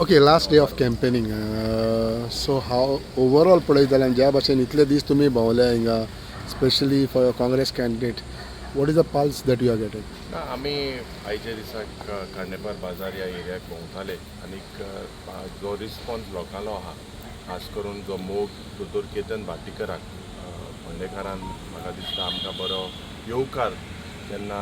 Okay, last day of campaigning. So how overall पळयत जाल्यार ज्या भाशेन इतले दीस तुमी भोंवल्या हिंगा, specially for your Congress candidate, what is the pulse that you are getting? आमी आयच्या दिसाक खांडेपार बाजार ह्या एरियाक भोंवताले आनीक जो रिस्पॉन्स लोकांलो आहा, खास करून जो मोग दोतोर केतन भाटीकराक फोंडेकारान म्हाका दिसता आमकां बरो येवकार जेन्ना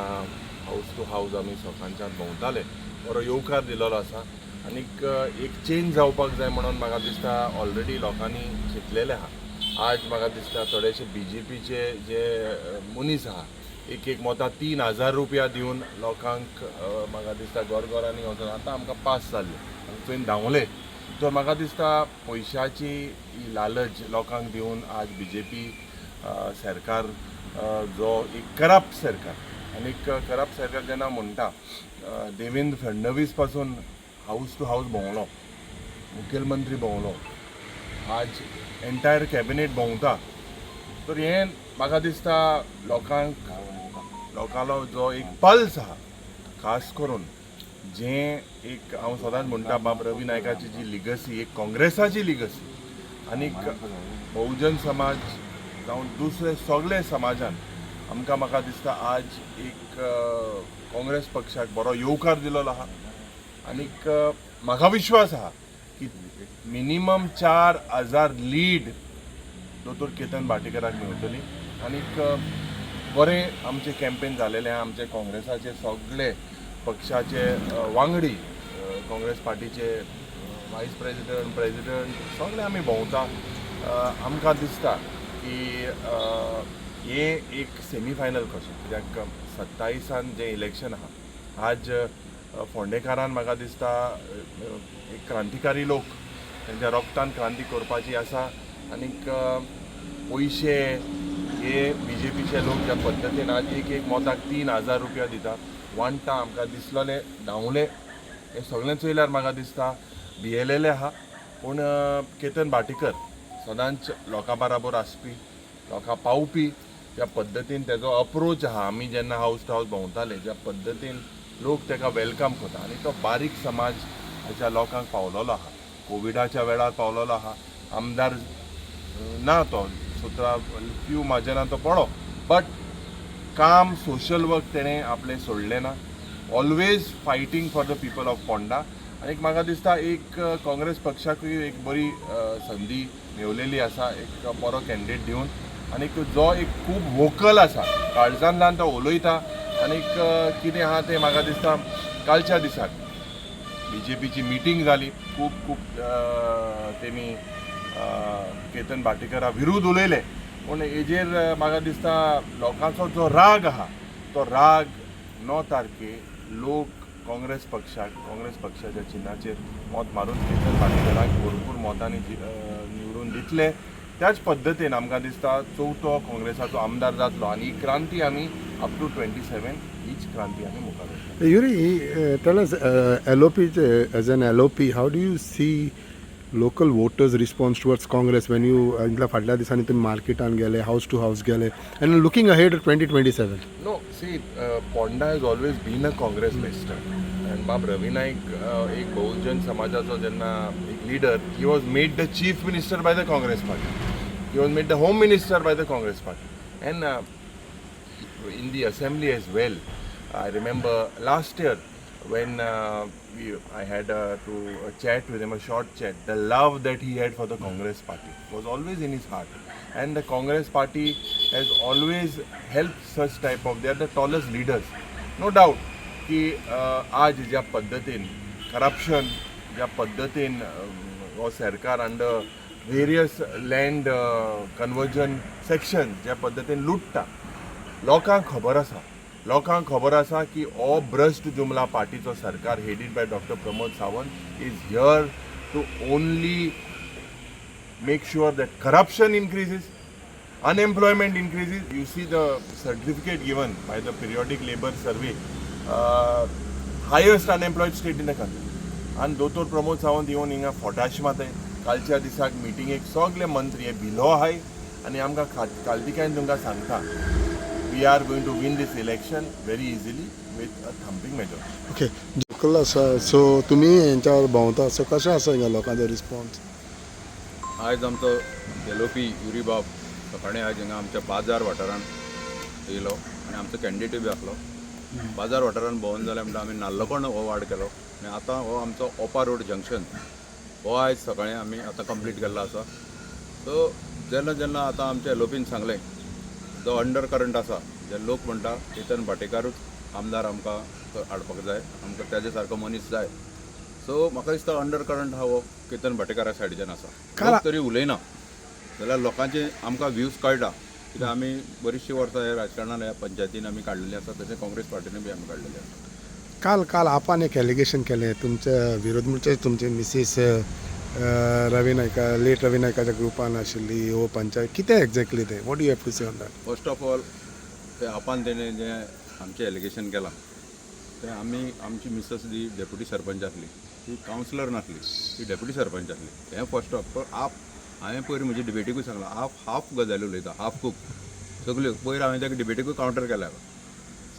हावज टू हावज आमी सकाळच्यान भोंवताले, बरो येवकार दिलोलो आसा. आनीक एक चेंज जावपाक जाय म्हणून म्हाका दिसता ऑलरेडी लोकांनी चिंतलेले आहा. आज म्हाका दिसता थोडेशे BJPचे जे मनीस आहा एक मोता 3,000 रुपया दिवन लोकांक म्हाका दिसता गोरगोरांनी वचून आतां आमकां पास जाल्ले थंय धांवले. तर म्हाका दिसता पयशाची ही लालच लोकांक दिवन आज BJP सरकार जो एक करप्ट सरकार आनीक करप्ट सरकार जेन्ना म्हणटा देवेंद्र फडणवीस पासून हाऊस टू हाऊस भोंवलो, मुखेलमंत्री भोंवलो, आज एंटायर कॅबिनेट भोंवता. तर हें म्हाका दिसता लोकांलो जो एक पल्स आहा, खास करून जें एक हांव सदांच म्हणटा बाब रवी नायकाची जी लिगसी, एक काँग्रेसाची लिगसी आनीक बहुजन समाज जावं दुसरे सगळे समाजान आमकां म्हाका दिसता आज एक काँग्रेस पक्षाक बरो येवकार दिलोलो आहा. आनीक म्हाका विश्वास आहा की मिनिमम 4,000 लीड दोतोर केतन भाटीकराक मेळटली. आनीक बरें आमचें कॅम्पेन जालेलें आहा. आमचे काँग्रेसाचे सगळे पक्षाचे वांगडी, काँग्रेस पार्टीचे वायस प्रेजिडंट सगळे आमी भोंवता. आमकां दिसता की हें एक सेमी फायनल कशें, कित्याक 27 जें इलेक्शन आहा, आज फोंडेकारान म्हाका दिसता एक क्रांतिकारी लोक, तेंच्या रोगतान क्रांती करपाची आसा. आनीक पयशे हे BJPचे लोक ज्या पद्दतीन आज एक मोताक 3,000 रुपया दिता, वांटा आमकां दिसलोले धांवले, हे सगळें चोयल्यार म्हाका दिसता भियेलेले आहा. पूण केतन भाटीकर सदांच लोकां बराबर आसपी, लोकां पावपी, ज्या पद्दतीन तेजो अप्रोच आहा, आमी जेन्ना हावज टू हावज भोंवताले ज्या पद्दतीन लोक तेका वेलकम करता आनी तो बारीक समाजाच्या लोकांक पावलोलो आहा, कोविडाच्या वेळार पावलोलो आहा. आमदार ना तो सुद्दां फ्यू म्हाजेना तो पडो, बट काम सोशल वर्क तेणें आपलें सोडलें ना. Always fighting for the people of Phonda. आनीक म्हाका दिसता एक काँग्रेस पक्षाकूय एक बरी संदी मेवलेली आसा एक बरो कॅन्डिडेट दिवन. आनीक जो एक खूब वोकल आसा, काळजांतल्यान तो उलयता. आनीक कितें आहा तें म्हाका दिसता कालच्या दिसाक BJPची मिटींग जाली, खूब तेमी केतन भाटीकरा विरुद्ध उलयले. पूण हेजेर म्हाका दिसता लोकांचो जो राग आहा, तो राग 9 तारखेक लोक काँग्रेस पक्षाच्या चिन्हाचेर मत मारून केतन भाटीकराक भरपूर मतांनी निवडून दितले. त्याच पद्दतीन आमकां दिसता चवथो काँग्रेसाचो आमदार जातलो आनी ही क्रांती आमी अप टू 27 हीच क्रांती आमी मुखार व्हरतले. Yuri, tell us, LOP, as an LOP, how do you see local voters' response towards Congress when you इंतल्या फाटल्या दिसांनी तुम्ही मार्केटान गेले, हाऊस टू हाऊस गेले, and looking ahead at 2027? No, see, Ponda has always been a Congress lister. And Bab Ravi Naik, एक बहुजन समाजाचो जेन्ना एक leader, he was made the chief minister by the Congress party. He was made the home minister by the Congress party. And in the assembly as well, I remember last year when I had to chat with him, a short chat, the love that he had for the Congress party was always in his heart. And the Congress party has always helped such type of, they are the tallest leaders. No doubt की आज ज्या पद्दतीन corruption, ज्या पद्दतीन हो सरकार under various land conversion section ज्या पद्दतीन लुटता, लोकांक खबर आसा की हो भ्रश्ट जुमला पार्टीचो सरकार headed by doctor Pramod Sawant is here to only make sure that corruption increases, unemployment increases. You see the certificate given by the periodic labor survey, highest unemployed state in the country. And Dr. Pramod Sawant येवन हिंगा फोटाश माताय कालच्या दिसाक मिटिंगेक सगळे मंत्री हे below आहाय आनी आमकां कालतिकायन तुमकां सांगता we are going to win this election very easily with a thumping majority. Okay. Local आसा सो तुमी यांच्यावर भोंवता सो कशें आसा हिंगा लोकांचो रिस्पॉन्स? आयज आमचो एलोपी युरी बाब सकाळीं आयज हिंगा आमच्या बाजार वाठारांत येयलो आनी आमचो कॅन्डिडेट बी आसलो. बाजार वाठारांत भोंवून जालें म्हणटा आमी नाल्लकोण हो वार्ड केलो आनी आतां हो आमचो ओपा रोड जंक्शन हो आयज सकाळीं आमी आतां कंप्लीट केल्लो आसा. सो जेन्ना जेन्ना आतां आमच्या एलोपीन सांगलें जो अंडर करंट आसा जे लोक म्हणटा केतन भाटेकारूच आमदार आमकां हाडपाक जाय, आमकां तेजे सारको मनीस जाय. सो म्हाका दिसता अंडर करंट हा हो केतन भाटेकारा सायडीच्यान आसा. लोक तरी उलयना जाल्यार लोकांचे आमकां व्ह्यूज कळटा कित्याक आमी बरीचशीं वर्सां ह्या राजकारणान ह्या पंचायतीन आमी काडलेलीं आसा, तशें काँग्रेस पार्टीन बी आमी काडलेलीं आसा. काल आपण एक एलिगेशन केलें तुमच्या विरोध म्हणजे तुमचे मिसीस रवी नायका लेट रवी नायकाच्या ग्रुपान आशिल्ली हो पंचायत कितें एक्झॅक्टली ते what you have to say on that? First of all ते आपान तेणें जें आमचें एलिगेशन केलां तें आमची मिसेस जी डेप्युटी सरपंच आसली ती कावन्सिलर नासली, ती डेप्युटी सरपंच आसली. हें फर्स्ट ऑफ ऑल हांवें पयर म्हजे डिबेटीकूय सांगलां हाफ गजाली उलयता, हाफ कूक सगल्यो. पयर हांवें ताका डिबेटीकूय कावंटर केल्या.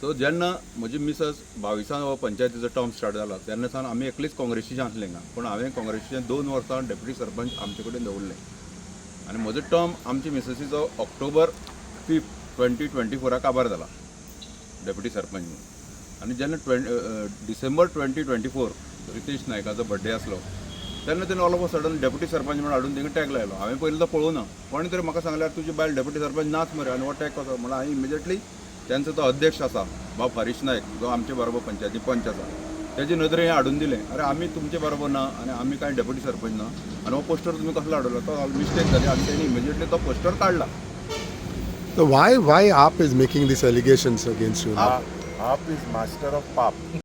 सो जेन्ना म्हजी मिसेस 22 हो पंचायतीचो टर्म स्टार्ट जाला तेन्ना सावन आमी एकलीच काँग्रेसीचे आसले हिंगा, पूण हांवें काँग्रेसीचे 2 वर्सां डेप्युटी सरपंच आमचे कडेन दवरलें आनी म्हजो टर्म आमची मिसेसीचो ऑक्टोबर 5, 2024 काबार जाला डेप्युटी सरपंच म्हणून. आनी जेन्ना डिसेंबर 2024 रितेश नायकाचो बर्थडे आसलो तेन्ना तेणें all of a sudden deputy sarpanch म्हणून हाडून तिंगा टॅग लायलो. हांवें पयलीं तो पळोवना, कोणी तरी म्हाका सांगल्यार तुजी बायल डेप्युटी सरपंच नाच मरे आनी हो टॅग कसो म्हणून हांवें इमिजिएटली तेंचो तो अध्यक्ष आसा बाब हरीश नायक जो आमचे बरोबर पंचायती पंच आसा तेजे नदरेन हाडून दिलें. अरे आमी तुमचे बरोबर ना आनी आमी कांय डेप्युटी सरपंच ना आनी हो पोस्टर तुमी कसलो हाडलो, तो मिस्टेक जाली आनी तेणी इमिजिएटली तो पोस्टर काडला. So why AAP is making these allegations against you? आप इज मास्टर ऑफ पाप.